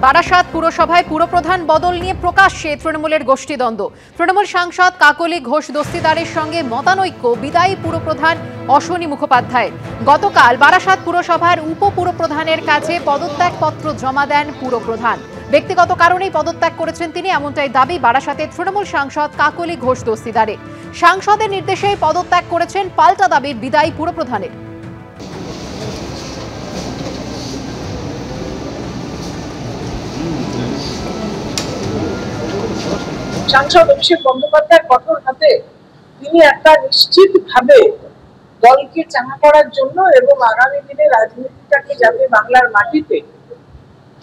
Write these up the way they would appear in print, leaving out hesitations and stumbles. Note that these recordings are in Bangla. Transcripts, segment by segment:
বারাসাত পুরসভায় পুরপ্রধান বদল নিয়ে প্রকাশ্যে তৃণমূলের গোষ্ঠীদ্বন্দ্ব। তৃণমূল সাংসদ কাকলি ঘোষ দস্তিদারের সঙ্গে মতানৈক্য বিদায়ী পুরপ্রধান অশ্বনী মুখোপাধ্যায়। গতকাল বারাসাত পুরসভার উপপুরপ্রধানের কাছে পদত্যাগপত্র জমা দেন পুরপ্রধান। ব্যক্তিগত কারণেই পদত্যাগ করেছেন তিনি, এমনটাই দাবি বারাসাতের তৃণমূল সাংসদ কাকলি ঘোষ দস্তিদারের। সাংসদের নির্দেশেই পদত্যাগ করেছেন, পাল্টা দাবির বিদায়ী পুরপ্রধানের। সাংসদ অভিষেক বন্দ্যোপাধ্যায়ের কঠোর হাতে তিনি একটা নিশ্চিতভাবে দলকে চাঙা করার জন্য এবং আগামী দিনে রাজনীতিটাকে যাতে বাংলার মাটিতে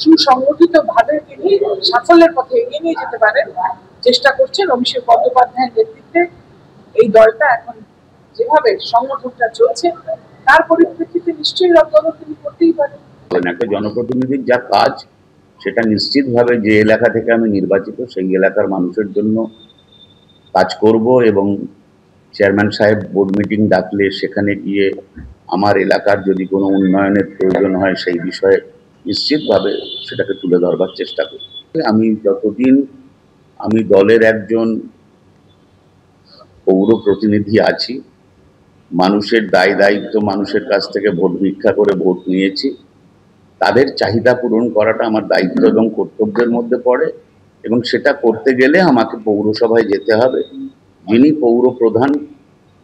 সুসংগঠিত ভাবে তিনি সাফল্যের পথে এগিয়ে নিয়ে যেতে পারেন চেষ্টা করছেন। অভিষেক বন্দ্যোপাধ্যায়ের নেতৃত্বে এই দলটা এখন যেভাবে সংগঠনটা চলছে তার পরিপ্রেক্ষিতে নিশ্চয়ই রদবদল তিনি করতেই পারেন। একটা জনপ্রতিনিধির যা কাজ সেটা নিশ্চিতভাবে যে এলাকা থেকে আমি নির্বাচিত সেই এলাকার মানুষের জন্য কাজ করব এবং চেয়ারম্যান সাহেব বোর্ড মিটিং ডাকলে সেখানে গিয়ে আমার এলাকার যদি কোনো উন্নয়নের প্রয়োজন হয় সেই বিষয়ে নিশ্চিতভাবে সেটাকে তুলে ধরবার চেষ্টা করি। আমি যতদিন আমি দলের একজন পৌর প্রতিনিধি আছি, মানুষের দায় দায়িত্ব মানুষের কাছ থেকে ভোট ভিক্ষা করে ভোট নিয়েছি, তাদের চাহিদা পূরণ করাটা আমার দায়িত্ব এবং কর্তব্যের মধ্যে পড়ে এবং সেটা করতে গেলে আমাকে পৌরসভায় যেতে হবে। যিনি পৌর প্রধান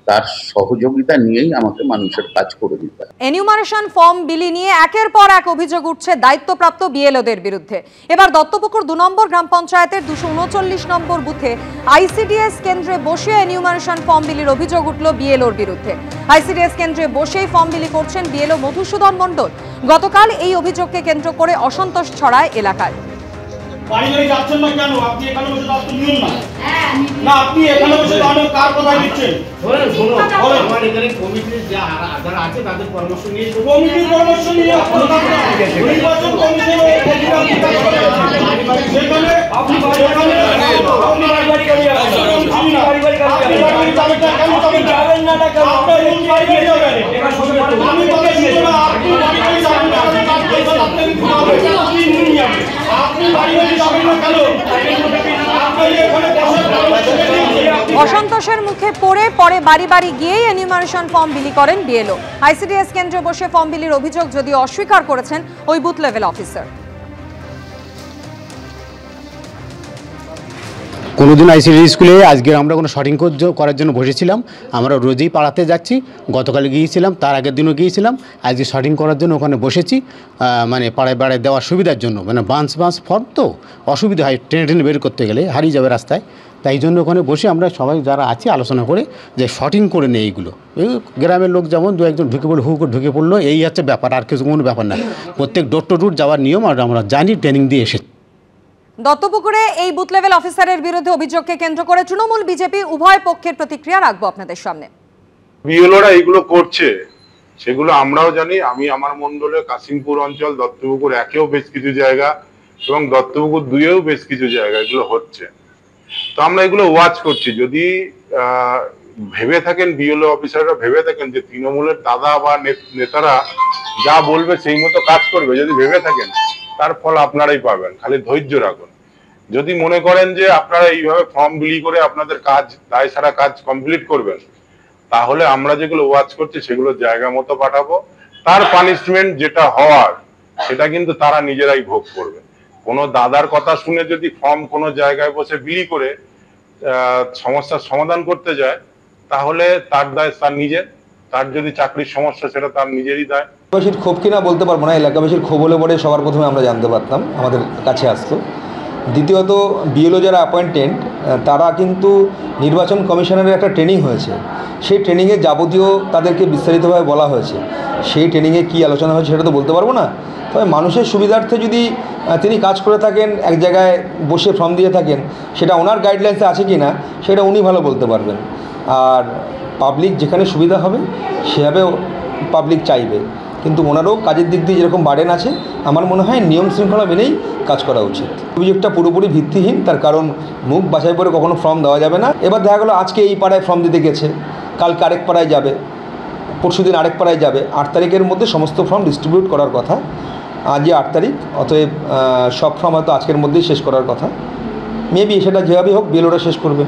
তার সহযোগিতা নিয়েই আমাকে মানুষের কাজ করে দিতে হবে। এনিউমারেশন ফর্ম বিলি নিয়ে একের পর এক অভিযোগ উঠছে দায়িত্বপ্রাপ্ত বিএলওদের বিরুদ্ধে। এবার দত্তপুকুর 2 নম্বর গ্রাম পঞ্চায়েতের 239 নম্বর বুথে আইসিডিএস কেন্দ্রে বসে এনিউমারেশন ফর্ম বিলির অভিযোগ উঠল বিএলওর বিরুদ্ধে। আইসিডিএস কেন্দ্রে বসেই ফর্ম বিলি করছেন বিএলও মধুসূদন মণ্ডল। গতকাল এই অভিযোগকে কেন্দ্র করে অসন্তোষ ছড়ায় এলাকায়। বাড়ি বাড়ি যাচ্ছেন না কেন? আপনি এখানে বসে দায়িত্ব নিন না। না আপনি এখানে বসে দাঁড়িয়ে কার কথা দিচ্ছেন? শুনুন আমার এখানে কমিটির যারা আছে তাদের পরামর্শ নিয়ে কমিটির পরামর্শ নিয়ে নির্বাচন কমিশন সেখানে আপনি বাড়ি বাড়ি যাবেন না কেন? আপনি বাড়ি বাড়ি যাবেন। আমি বলে শুনুন না, আপনি বাড়ি বাড়ি যাবেন না, আপনি বাড়ি বাড়ি যাবেন না কেন? অসন্তোষের মুখে পরে বাড়ি বাড়ি গিয়েই এনিউমারেশন ফর্ম বিলি করেন বিএলও। আইসিডিএস কেন্দ্রে বসে ফর্ম বিলির অভিযোগ যদিও অস্বীকার করেছেন ওই বুথ লেভেল অফিসার। কোনোদিন আইসিডি স্কুলে আজকে আমরা কোনো শর্টিং করার জন্য বসেছিলাম। আমরা রোজই পাড়াতে যাচ্ছি, গতকাল গিয়েছিলাম, তার আগের দিনও গিয়েছিলাম। আজকে শর্টিং করার জন্য ওখানে বসেছি, মানে পাড়ায় পাড়ায় দেওয়ার সুবিধার জন্য। মানে বাঁশ ফর্ম তো অসুবিধা হয়, টেনে বের করতে গেলে হারিয়ে যাবে রাস্তায়। তাই জন্য ওখানে বসে আমরা সবাই যারা আছি আলোচনা করে যে শর্টিং করে নেই এইগুলো। গ্রামের লোক যেমন দু একজন ঢুকে পড়লো, ঢুকে পড়লো, এই হচ্ছে ব্যাপার, আর কিছু কোনো ব্যাপার না। প্রত্যেক ডোর টু ডোর যাওয়ার নিয়ম আর আমরা জানি, ট্রেনিং দিয়ে এসেছি। দত্তপুকুরে এই বুথ লেভেল অফিসারের বিরুদ্ধে অভিযোগকে কেন্দ্র করে তৃণমূল বিজেপি উভয় পক্ষের প্রতিক্রিয়া রাখবো আপনাদের সামনে। বিএলওরা এইগুলো করছে সেগুলো আমরাও জানি। আমি আমার মন্ডলে কাশিমপুর অঞ্চল, দত্তপুকুর 1-এও বেশ কিছু জায়গা এবং দত্তপুকুর 2-এও বেশ কিছু জায়গা এগুলো হচ্ছে। তো আমরা এগুলো ওয়াচ করছি। যদি ভেবে থাকেন বিএলও অফিসাররা ভেবে থাকেন যে তৃণমূলের দাদা বা নেতারা যা বলবে সেই মতো কাজ করবে, যদি ভেবে থাকেন তার ফল আপনারাই পাবেন। খালি ধৈর্য রাখুন। যদি মনে করেন যে আপনারা এইভাবে ফর্ম বিলি করে আপনাদের কাজ দায় সারা কাজ কমপ্লিট করবেন, তাহলে আমরা যেগুলো ওয়াচ করছি সেগুলো জায়গা মতো পাঠাবো। তার পানিশমেন্ট যেটা হওয়ার সেটা কিন্তু তারা নিজেরাই ভোগ করবে। কোনো দাদার কথা শুনে যদি ফর্ম কোনো জায়গায় বসে বিলি করে সমস্যার সমাধান করতে যায় তাহলে তার দায় তার নিজের। তার যদি চাকরির সমস্যা সেটা তার নিজেরই দায়। এলাকাবাসীর ক্ষোভ কিনা বলতে পারবো না। এলাকাবাসীর ক্ষোভ হলে পরে সবার প্রথমে আমরা জানতে পারতাম, আমাদের কাছে আসতো। দ্বিতীয়ত বিএলও যারা অ্যাপয়েন্টেড তারা কিন্তু নির্বাচন কমিশনের একটা ট্রেনিং হয়েছে, সেই ট্রেনিংয়ে যাবতীয় তাদেরকে বিস্তারিতভাবে বলা হয়েছে। সেই ট্রেনিংয়ে কী আলোচনা হয়েছে সেটা তো বলতে পারবো না। তবে মানুষের সুবিধার্থে যদি তিনি কাজ করে থাকেন, এক জায়গায় বসে ফর্ম দিয়ে থাকেন, সেটা ওনার গাইডলাইন্সে আছে কি না সেটা উনি ভালো বলতে পারবেন। আর পাবলিক যেখানে সুবিধা হবে সেভাবে পাবলিক চাইবে। কিন্তু ওনারও কাজের দিক দিয়ে যেরকম বার্ডেন আছে, আমার মনে হয় নিয়ম শৃঙ্খলা মেনেই কাজ করা উচিত। অভিযোগটা পুরোপুরি ভিত্তিহীন, তার কারণ মুখ বাছাই করে কখনো ফর্ম দেওয়া যাবে না। এবার দেখা গেলো আজকে এই পাড়ায় ফর্ম দিতে গেছে, কালকে আরেক পাড়ায় যাবে, পরশুদিন আরেক পাড়ায় যাবে। 8 তারিখের মধ্যে সমস্ত ফর্ম ডিস্ট্রিবিউট করার কথা। আজই 8 তারিখ, অতএব সব ফর্ম হয়তো আজকের মধ্যেই শেষ করার কথা। মেবি সেটা যেভাবে হোক বিএলওরা শেষ করবে।